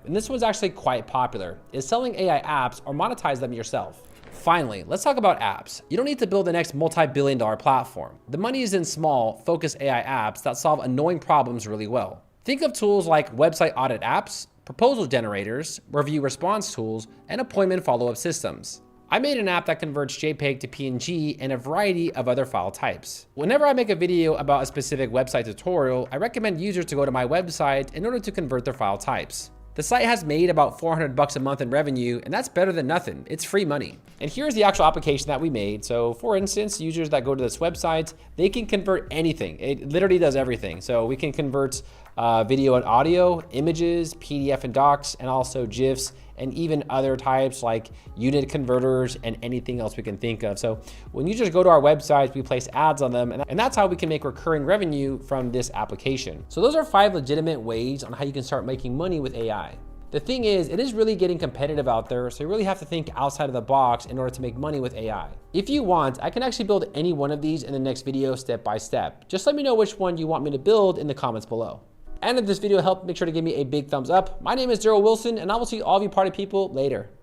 and this one's actually quite popular, is selling AI apps or monetize them yourself. Finally, let's talk about apps. You don't need to build the next multi-billion-dollar platform. The money is in small, focused AI apps that solve annoying problems really well. Think of tools like website audit apps, proposal generators, review response tools, and appointment follow-up systems. I made an app that converts JPEG to PNG and a variety of other file types. Whenever I make a video about a specific website tutorial, I recommend users to go to my website in order to convert their file types. The site has made about $400 a month in revenue, and that's better than nothing. It's free money. And here's the actual application that we made. So for instance, users that go to this website, they can convert anything. It literally does everything. So we can convert video and audio, images, PDF and docs, and also GIFs, and even other types like unit converters and anything else we can think of. So when users go to our websites, we place ads on them, and that's how we can make recurring revenue from this application. So those are 5 legitimate ways on how you can start making money with AI. The thing is, it is really getting competitive out there, so you really have to think outside of the box in order to make money with AI. If you want, I can actually build any one of these in the next video step by step. Just let me know which one you want me to build in the comments below. And if this video helped, make sure to give me a big thumbs up. My name is Daryl Wilson, and I will see all of you party people later.